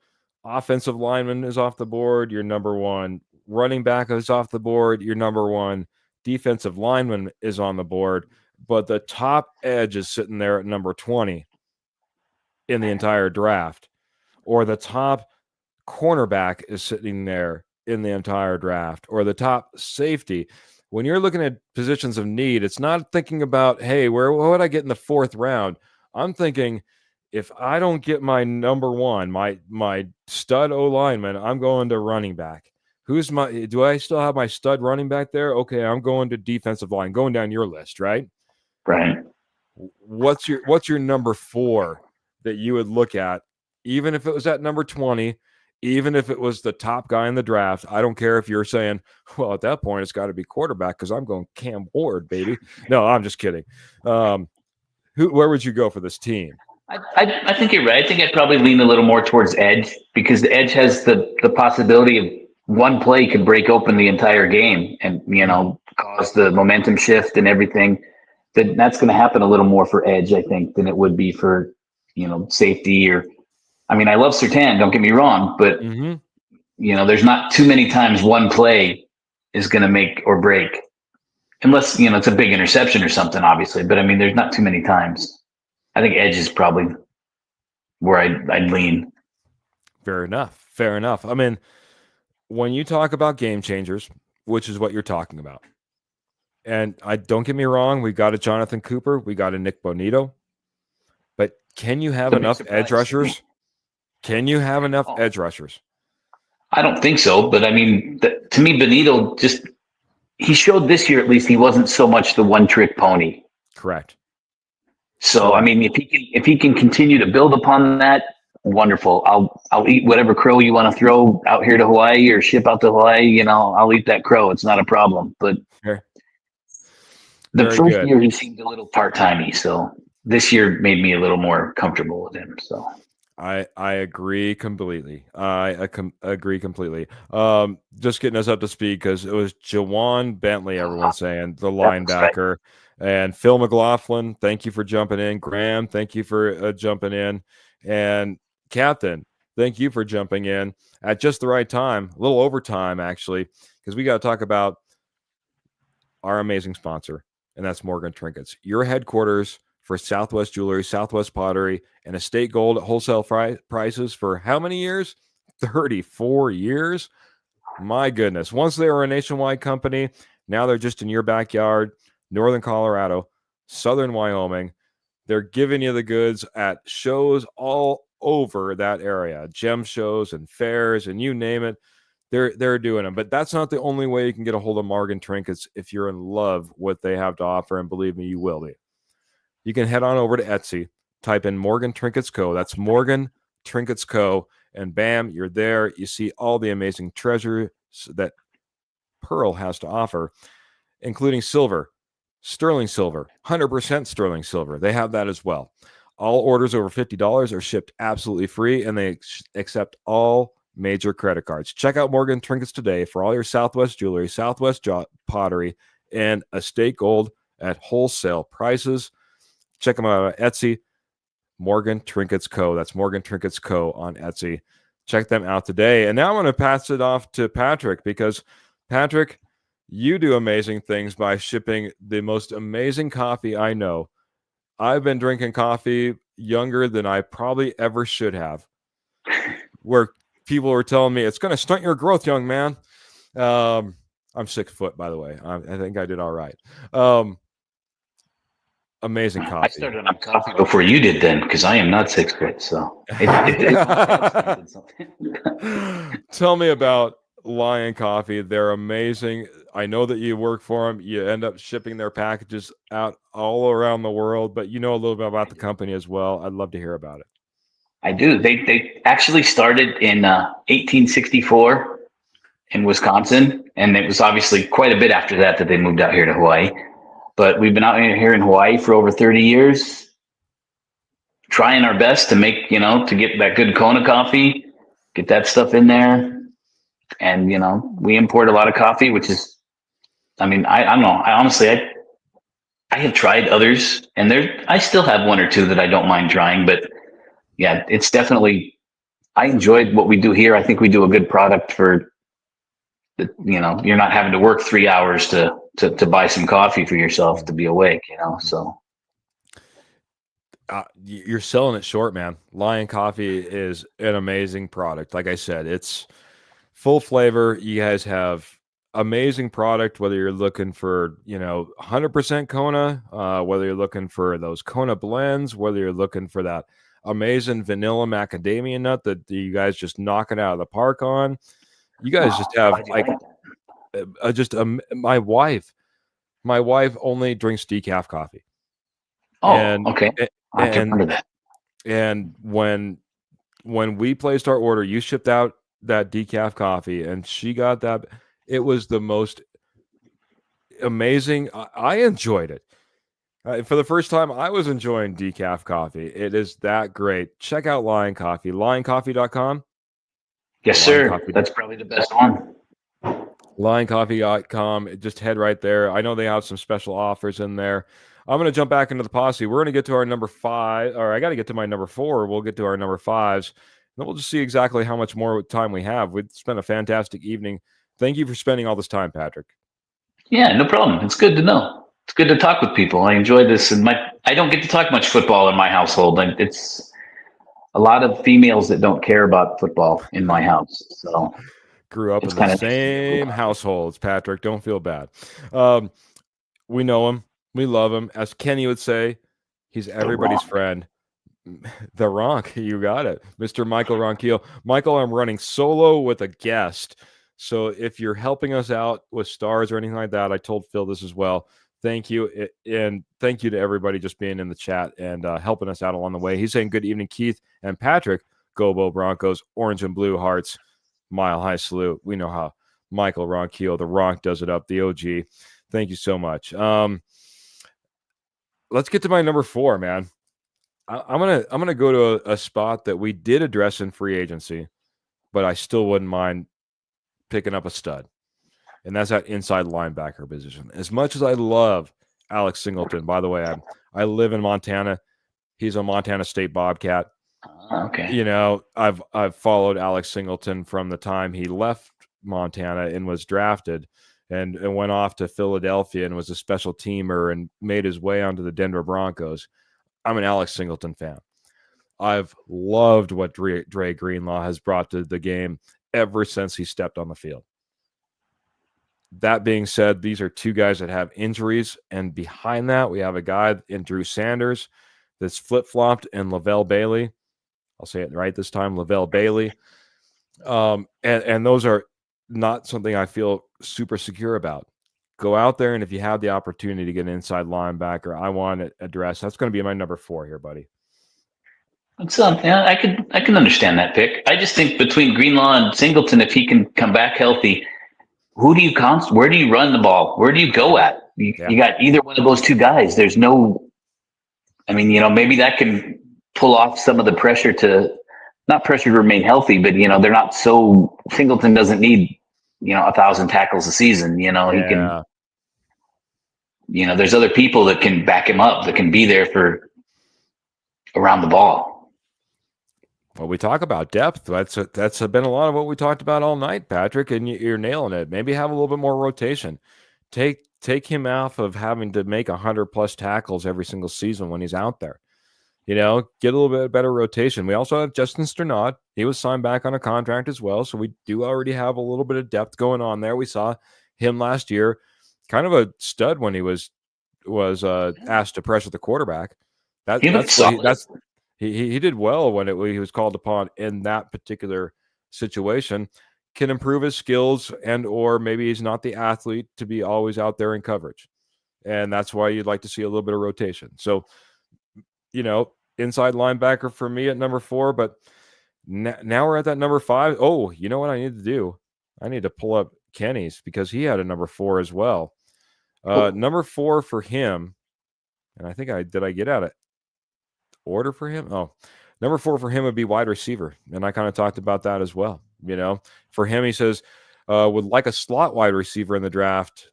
Offensive lineman is off the board, you're number one. Running back is off the board, you're number one. Defensive lineman is on the board, but the top edge is sitting there at number 20 in the entire draft, or the top cornerback is sitting there in the entire draft, or the top safety. When you're looking at positions of need, it's not thinking about, hey, what would I get in the fourth round? I'm thinking, if I don't get my number one, my stud O lineman, I'm going to running back. Do I still have my stud running back there? Okay, I'm going to defensive line, going down your list, right? Right. What's your number 4 that you would look at, even if it was at number 20, even if it was the top guy in the draft? I don't care if you're saying, well, at that point, it's got to be quarterback because I'm going Cam Ward, baby. No, I'm just kidding. Where would you go for this team? I think you're right. I think I'd probably lean a little more towards edge, because the edge has the possibility of one play could break open the entire game and, cause the momentum shift and everything. That's going to happen a little more for edge, I think, than it would be for, safety or, I mean, I love Surtain, don't get me wrong, but, there's not too many times one play is going to make or break, unless, it's a big interception or something, obviously. But I mean, there's not too many times. I think edge is probably where I'd lean. Fair enough. I mean, when you talk about game changers, which is what you're talking about, and I don't get me wrong, we got a Jonathan Cooper, we got a Nick Bonito, but can you have enough edge rushers? Can you have enough edge rushers? I don't think so, but I mean, to me, Bonito he showed this year at least he wasn't so much the one-trick pony. Correct. So I mean, if he can continue to build upon that, wonderful. I'll eat whatever crow you want to throw out here to Hawaii or ship out to Hawaii. I'll eat that crow. It's not a problem. But the first year he seemed a little part-timey, so this year made me a little more comfortable with him. So I agree completely. I agree completely. Just getting us up to speed, because it was Jawan Bentley, everyone's saying, the linebacker. Right. And Phil McLaughlin, thank you for jumping in. Graham, thank you for jumping in. And Captain, thank you for jumping in at just the right time, a little overtime, actually, because we got to talk about our amazing sponsor, and that's Morgan Trinkets, your headquarters for Southwest Jewelry, Southwest Pottery, and Estate Gold at wholesale prices for how many years? 34 years. My goodness. Once they were a nationwide company, now they're just in your backyard, northern Colorado, southern Wyoming. They're giving you the goods at shows all over that area, gem shows and fairs, and you name it. They're doing them. But that's not the only way you can get a hold of Morgan Trinkets if you're in love with what they have to offer, and believe me, you will be. You can head on over to Etsy, type in Morgan Trinkets Co. That's Morgan Trinkets Co. And bam, you're there. You see all the amazing treasures that Pearl has to offer, including silver, sterling silver, 100% sterling silver. They have that as well. All orders over $50 are shipped absolutely free, and they accept all major credit cards. Check out Morgan Trinkets today for all your Southwest Jewelry, Southwest Pottery, and Estate Gold at wholesale prices. Check them out on Etsy, Morgan Trinkets Co. That's Morgan Trinkets Co. on Etsy. Check them out today. And now I'm going to pass it off to Patrick, because, Patrick, you do amazing things by shipping the most amazing coffee I know. I've been drinking coffee younger than I probably ever should have, where people were telling me, it's going to stunt your growth, young man. I'm 6 foot, by the way. I think I did all right. Amazing coffee. I started on coffee before you did then, because I am not 6 foot. So Tell me about Lion Coffee. They're amazing. I know that you work for them. You end up shipping their packages out all around the world, but you know a little bit about the company as well. I'd love to hear about it. I do. They actually started in 1864 in Wisconsin, and it was obviously quite a bit after that they moved out here to Hawaii. But we've been out here in Hawaii for over 30 years, trying our best to make, to get that good Kona coffee, get that stuff in there. And, we import a lot of coffee, which is, I don't know. I have tried others, and I still have one or two that I don't mind trying. But yeah, it's definitely I enjoyed what we do here. I think we do a good product for, you're not having to work 3 hours to buy some coffee for yourself to be awake, so. You're selling it short, man. Lion Coffee is an amazing product. Like I said, it's full flavor. You guys have amazing product, whether you're looking for, 100% Kona, whether you're looking for those Kona blends, whether you're looking for that amazing vanilla macadamia nut that you guys just knock it out of the park on. You guys just have my wife only drinks decaf coffee. Oh, okay. And when we placed our order, you shipped out that decaf coffee, and she got that. It was the most amazing. I enjoyed it. For the first time, I was enjoying decaf coffee. It is that great. Check out Lion Coffee, lioncoffee.com. Yes, sir. That's probably the best one. Lioncoffee.com. Just head right there. I know they have some special offers in there. I'm going to jump back into the posse. We're going to get to our number 5, or I got to get to my number 4. We'll get to our number 5s. Then we'll just see exactly how much more time we have. We've spent a fantastic evening. Thank you for spending all this time, Patrick. Yeah, no problem. It's good to know. It's good to talk with people. I enjoy this. And I don't get to talk much football in my household. It's a lot of females that don't care about football in my house. So grew up in the same households, Patrick. Don't feel bad. We know him. We love him. As Kenny would say, he's everybody's friend. The Ronk, you got it. Mr. Michael Ronquillo. Michael, I'm running solo with a guest. So if you're helping us out with stars or anything like that, I told Phil this as well. Thank you. And thank you to everybody just being in the chat and helping us out along the way. He's saying good evening, Keith and Patrick. Go Broncos, orange and blue hearts, mile high salute. We know how Michael Ronquillo, the Ronk, does it up, the OG. Thank you so much. Let's get to my number 4, man. I'm gonna go to a spot that we did address in free agency, but I still wouldn't mind picking up a stud, and that's that inside linebacker position. As much as I love Alex Singleton, by the way, I live in Montana. He's a Montana State Bobcat. Okay. I've followed Alex Singleton from the time he left Montana and was drafted, and went off to Philadelphia and was a special teamer and made his way onto the Denver Broncos. I'm an Alex Singleton fan. I've loved what Dre Greenlaw has brought to the game ever since he stepped on the field. That being said, these are two guys that have injuries, and behind that, we have a guy in Drew Sanders that's flip-flopped, and Lavelle Bailey. I'll say it right this time, Lavelle Bailey. And those are not something I feel super secure about. Go out there, and if you have the opportunity to get an inside linebacker, I want it addressed. That's going to be my number 4 here, buddy. Yeah, I can understand that pick. I just think between Greenlaw and Singleton, if he can come back healthy, where do you run the ball? Where do you go at? You got either one of those two guys. There's no, maybe that can pull off some of the pressure not pressure to remain healthy, but they're not so. Singleton doesn't need 1,000 tackles a season. He can. There's other people that can back him up, that can be there for around the ball. Well, we talk about depth. That's been a lot of what we talked about all night, Patrick, and you're nailing it. Maybe have a little bit more rotation. Take him off of having to make 100+ tackles every single season when he's out there. Get a little bit better rotation. We also have Justin Sternad. He was signed back on a contract as well, so we do already have a little bit of depth going on there. We saw him last year, kind of a stud when he was asked to pressure the quarterback. He did well when he was called upon in that particular situation. Can improve his skills, and or maybe he's not the athlete to be always out there in coverage, and that's why you'd like to see a little bit of rotation. So, inside linebacker for me at number 4, but now we're at that number 5. Oh, you know what I need to do? I need to pull up Kenny's because he had a number 4 as well. Number 4 for him, and I think I get out of order for him. Oh, number 4 for him would be wide receiver, and I kind of talked about that as well. For him, he says would like a slot wide receiver in the draft,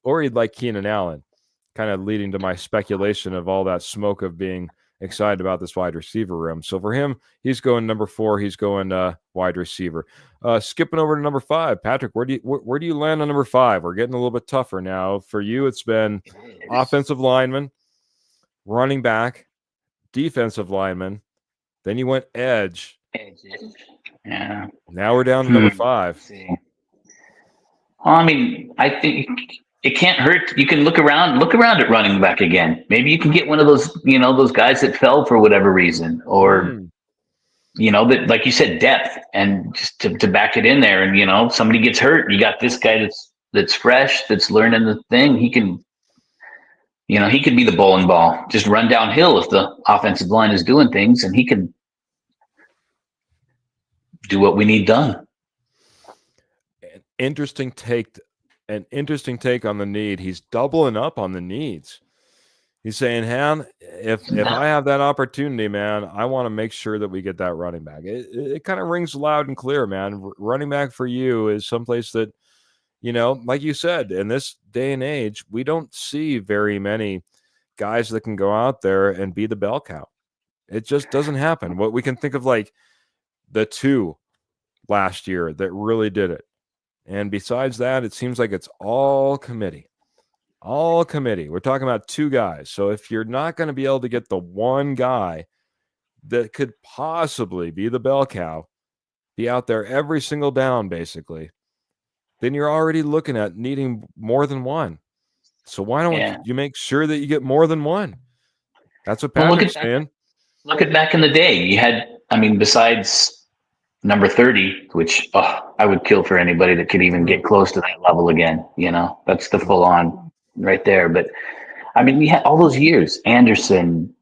or he'd like Keenan Allen, kind of leading to my speculation of all that smoke of being excited about this wide receiver room. So for him, he's going number 4. He's going wide receiver. Skipping over to number 5, Patrick. Where do you land on number 5? We're getting a little bit tougher now. For you, it's been offensive lineman, running back, defensive lineman. Then you went edge. Yeah. Now we're down to number 5. Well, I mean, I think it can't hurt. You can look around at running back again. Maybe you can get one of those, those guys that fell for whatever reason, or that, like you said, depth, and just to back it in there. And somebody gets hurt, you got this guy that's fresh, that's learning the thing. He can, he could be the bowling ball, just run downhill if the offensive line is doing things, and he can do what we need done. An interesting take on the need. He's doubling up on the needs. He's saying, Han, if I have that opportunity, man, I want to make sure that we get that running back. It kind of rings loud and clear, man. Running back for you is someplace that, like you said, in this day and age, we don't see very many guys that can go out there and be the bell cow. It just doesn't happen. What we can think of, like the 2 last year that really did it. And besides that, it seems like it's all committee. All committee. We're talking about 2 guys. So if you're not going to be able to get the one guy that could possibly be the bell cow, be out there every single down, basically, then you're already looking at needing more than one. So why don't you make sure that you get more than one? That's what Patrick's saying. Look at back in the day. You had, besides number 30, which I would kill for anybody that could even get close to that level again. That's the full on right there. But we had all those years, Anderson,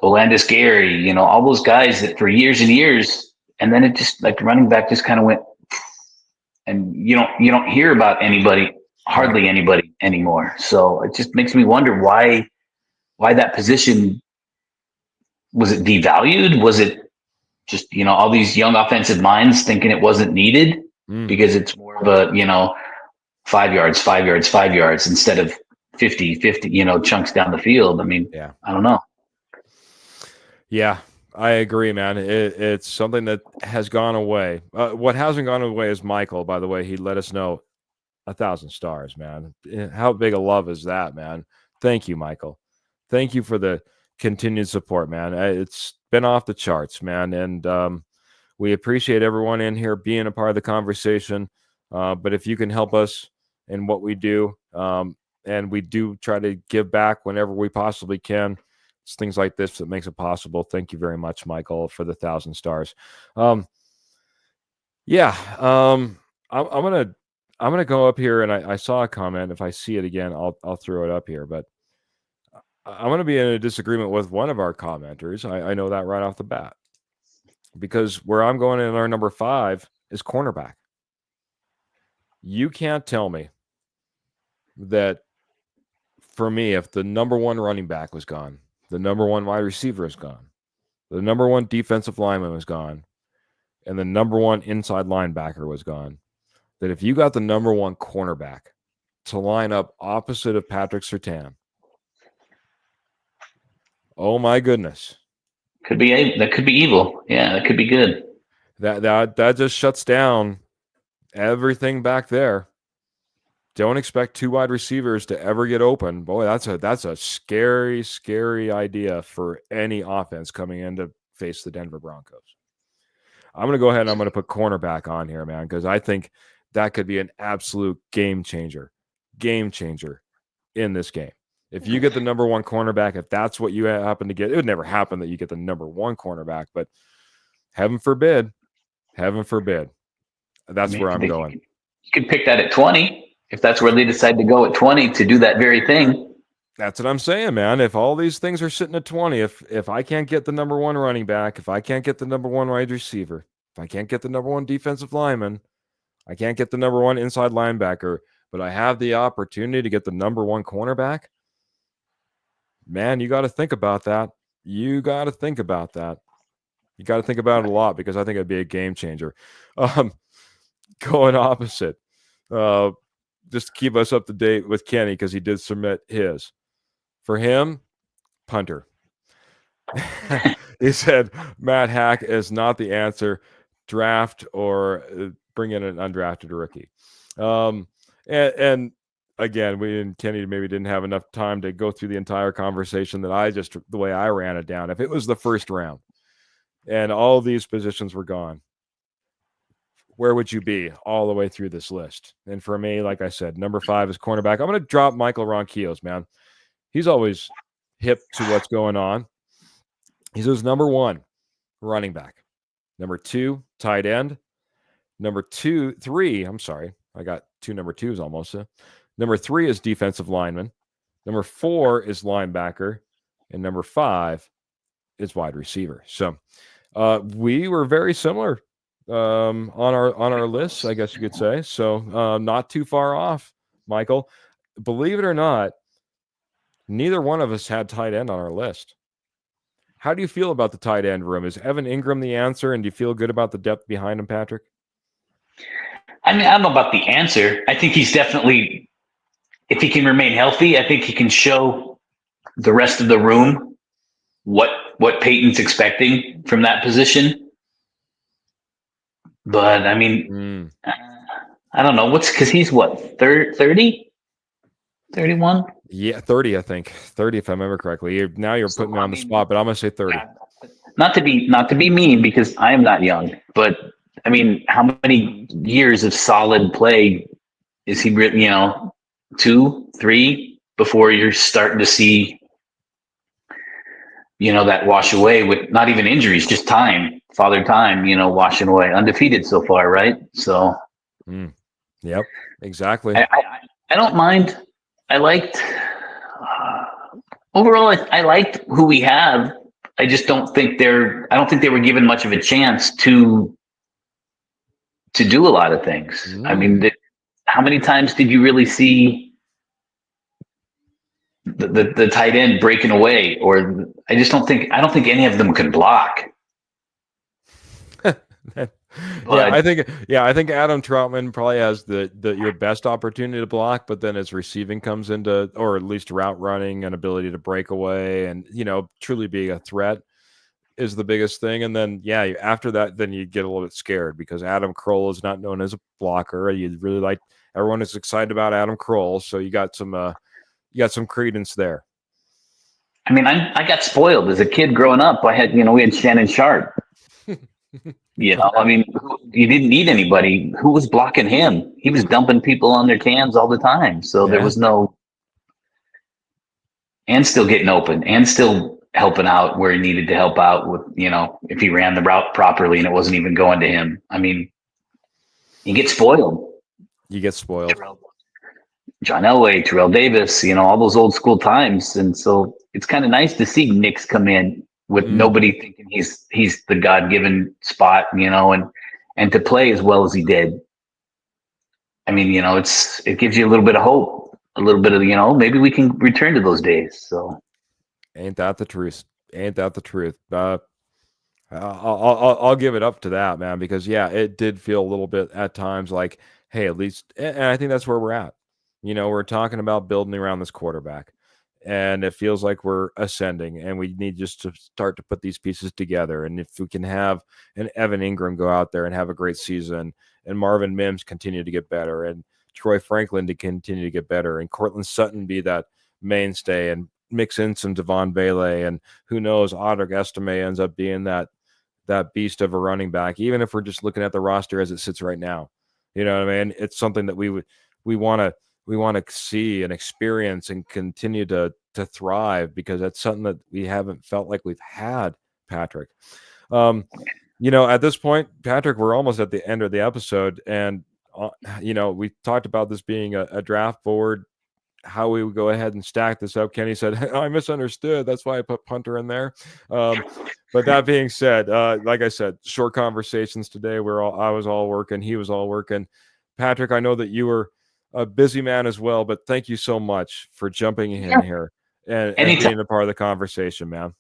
Olandis Gary, all those guys that for years and years, and then it just, like, the running back just kind of went, and you don't hear about hardly anybody anymore. So it just makes me wonder why that position, was it devalued? Was it just, all these young offensive minds thinking it wasn't needed because it's more of a, 5 yards, 5 yards, 5 yards instead of 50, chunks down the field. I don't know. Yeah, I agree, man. It's something that has gone away. What hasn't gone away is Michael, by the way. He let us know 1,000 stars, man. How big a love is that, man? Thank you, Michael. Thank you for the continued support, man. It's been off the charts, man. And we appreciate everyone in here being a part of the conversation. But if you can help us in what we do, and we do try to give back whenever we possibly can, it's things like this that makes it possible. Thank you very much, Michael, for the 1,000 stars. I'm gonna go up here, and I saw a comment. If I see it again, I'll throw it up here. But I'm going to be in a disagreement with one of our commenters. I know that right off the bat, because where I'm going in our number 5 is cornerback. You can't tell me that, for me, if the number 1 running back was gone, the number 1 wide receiver is gone, the number 1 defensive lineman was gone, and the number 1 inside linebacker was gone, that if you got the number 1 cornerback to line up opposite of Patrick Surtain, oh my goodness, that could be evil. Yeah, that could be good. That just shuts down everything back there. Don't expect 2 wide receivers to ever get open. Boy, that's a scary, scary idea for any offense coming in to face the Denver Broncos. I'm going to go ahead and I'm going to put cornerback on here, man, because I think that could be an absolute game changer in this game. If you get the number 1 cornerback, if that's what you happen to get, it would never happen that you get the number 1 cornerback, but heaven forbid, that's where I'm going. You could pick that at 20 if that's where they decide to go at 20 to do that very thing. That's what I'm saying, man. If all these things are sitting at 20, if I can't get the number 1 running back, if I can't get the number 1 wide receiver, if I can't get the number 1 defensive lineman, I can't get the number 1 inside linebacker, but I have the opportunity to get the number 1 cornerback, man, you got to think about that. You got to think about it a lot, because I think it'd be a game changer. Going opposite, just to keep us up to date with Kenny, because he did submit his. For him, punter. He said Matt Hack is not the answer. Draft or bring in an undrafted rookie. And again, Kenny maybe didn't have enough time to go through the entire conversation the way I ran it down. If it was the first round and all these positions were gone, where would you be all the way through this list? And for me, like I said, number 5 is cornerback. I'm going to drop Michael Ronquillos, man. He's always hip to what's going on. He's number 1, running back. Number 2, tight end. Number 3, I'm sorry. I got 2 number 2s almost. Number 3 is defensive lineman. Number 4 is linebacker. And number 5 is wide receiver. So we were very similar on our list, I guess you could say. So not too far off, Michael. Believe it or not, neither one of us had tight end on our list. How do you feel about the tight end room? Is Evan Ingram the answer, and do you feel good about the depth behind him, Patrick? I mean, I don't know about the answer. I think he's definitely, if he can remain healthy, I think he can show the rest of the room what Payton's expecting from that position. But I mean, I don't know because he's what, 30, 31? Yeah, 30, I think 30, if I remember correctly. You're putting me on the spot, but I'm gonna say 30. Not to be mean because I am not young, but I mean, how many years of solid play is he? 2, 3 before you're starting to see, that wash away with not even injuries, just time, father time, washing away. Undefeated so far, right? So, yep, exactly. I don't mind. I liked overall. I liked who we have. I just don't think I don't think they were given much of a chance to do a lot of things. I mean, how many times did you really see the tight end breaking away? Or I don't think any of them could block. I think Adam Troutman probably has your best opportunity to block, but then his receiving comes into, or at least route running and ability to break away and truly be a threat is the biggest thing. And then after that, then you get a little bit scared because Adam Kroll is not known as a blocker. You really like, everyone is excited about Adam Kroll, so you got some credence there. I mean, I got spoiled as a kid growing up. We had Shannon Sharp. I mean, you didn't need anybody. Who was blocking him? He was dumping people on their cans all the time. So there was no, and still getting open and still helping out where he needed to help out with, if he ran the route properly and it wasn't even going to him. I mean, you get spoiled. John Elway, Terrell Davis, you all those old school times. And so it's kind of nice to see Knicks come in with nobody thinking he's the God-given spot, and to play as well as he did. I mean, it gives you a little bit of hope, a little bit of, maybe we can return to those days. So ain't that the truth? I'll give it up to that, man, because it did feel a little bit at times like, hey, at least, and I think that's where we're at. We're talking about building around this quarterback, and it feels like we're ascending, and we need just to start to put these pieces together. And if we can have an Evan Ingram go out there and have a great season, and Marvin Mims continue to get better, and Troy Franklin to continue to get better, and Cortland Sutton be that mainstay, and mix in some Devon Bailey, and who knows, Audric Estime ends up being that beast of a running back, even if we're just looking at the roster as it sits right now. You know what I mean? It's something that we want to see and experience and continue to thrive, because that's something that we haven't felt like we've had, Patrick. At this point, Patrick, we're almost at the end of the episode, and we talked about this being a draft board, how we would go ahead and stack this up. Kenny said, I misunderstood. That's why I put punter in there. But that being said, like I said, short conversations today. I was all working. He was all working. Patrick, I know that you were a busy man as well, but thank you so much for jumping in here and being a part of the conversation, man.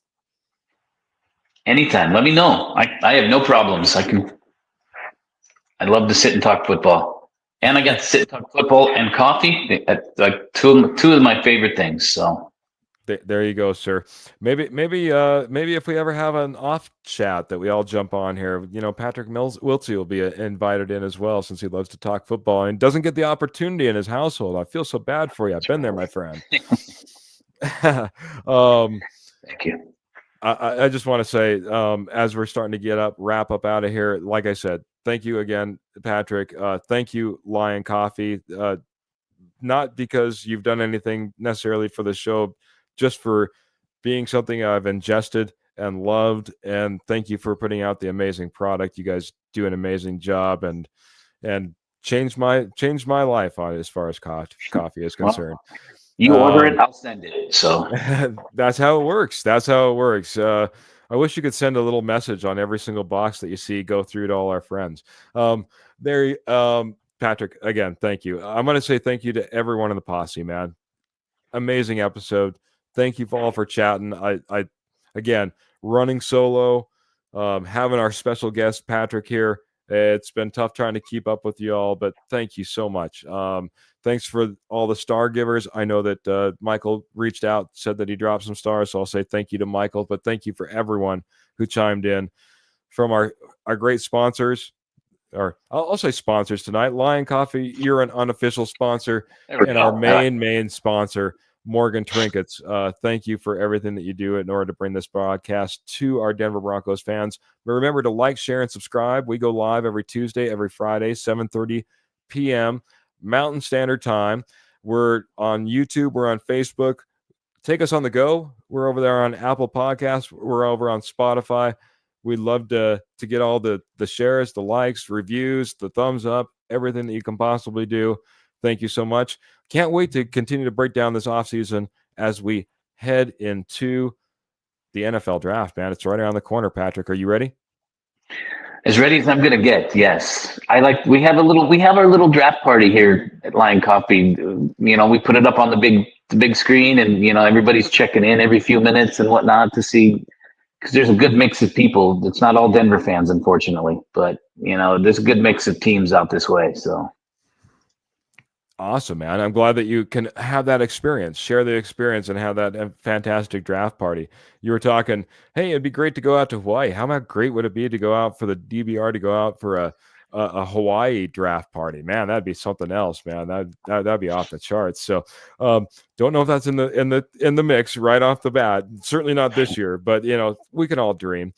Anytime. Let me know. I have no problems. I'd love to sit and talk football. And I got to sit and talk football and coffee. Like two of my favorite things. So There you go, sir. Maybe if we ever have an off chat that we all jump on here, Patrick Wiltsey will be invited in as well, since he loves to talk football and doesn't get the opportunity in his household. I feel so bad for you. I've been there, my friend. Thank you. I just want to say, as we're starting to wrap up out of here, like I said, thank you again, Patrick. Thank you, Lion Coffee. Not because you've done anything necessarily for the show, just for being something I've ingested and loved. And thank you for putting out the amazing product. You guys do an amazing job and changed my life on as far as coffee is concerned. Well, you order it, I'll send it. So that's how it works. I wish you could send a little message on every single box that you see go through to all our friends. Patrick, again, thank you. I'm going to say thank you to everyone in the posse, man. Amazing episode. Thank you all for chatting. I again, running solo, having our special guest Patrick here. It's been tough trying to keep up with you all, but thank you so much. Thanks for all the star givers. I know that Michael reached out, said that he dropped some stars, so I'll say thank you to Michael, but thank you for everyone who chimed in. From our great sponsors, or I'll say sponsors tonight. Lion Coffee, you're an unofficial sponsor, and our main sponsor, Morgan Trinkets. Thank you for everything that you do in order to bring this broadcast to our Denver Broncos fans. But remember to like, share, and subscribe. We go live every Tuesday, every Friday, 7:30 p.m. Mountain Standard Time. We're on YouTube. We're on Facebook. Take us on the go. We're over there on Apple Podcasts. We're over on Spotify. We'd love to get all the shares, the likes, reviews, the thumbs up, everything that you can possibly do. Thank you so much. Can't wait to continue to break down this offseason as we head into the NFL draft, man. It's right around the corner, Patrick. Are you ready? As ready as I'm going to get, yes. We have our little draft party here at Lion Coffee. We put it up on the big screen, and everybody's checking in every few minutes and whatnot to see, because there's a good mix of people. It's not all Denver fans, unfortunately, but there's a good mix of teams out this way. So awesome, man. I'm glad that you can have that experience, share the experience, and have that fantastic draft party. You were talking, hey, it'd be great to go out to Hawaii. How about great would it be to go out for the DBR, to go out for a Hawaii draft party? Man, that'd be something else, man. That'd be off the charts. So don't know if that's in the mix right off the bat. Certainly not this year, but we can all dream.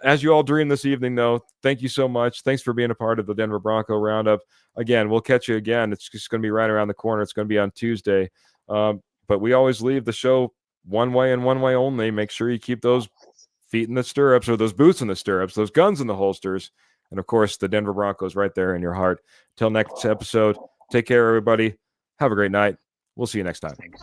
As you all dream this evening, though, thank you so much. Thanks for being a part of the Denver Bronco Roundup. Again, we'll catch you again. It's just going to be right around the corner. It's going to be on Tuesday. But we always leave the show one way and one way only. Make sure you keep those feet in the stirrups, or those boots in the stirrups, those guns in the holsters. And, of course, the Denver Broncos right there in your heart. Till next episode, take care, everybody. Have a great night. We'll see you next time. Thanks.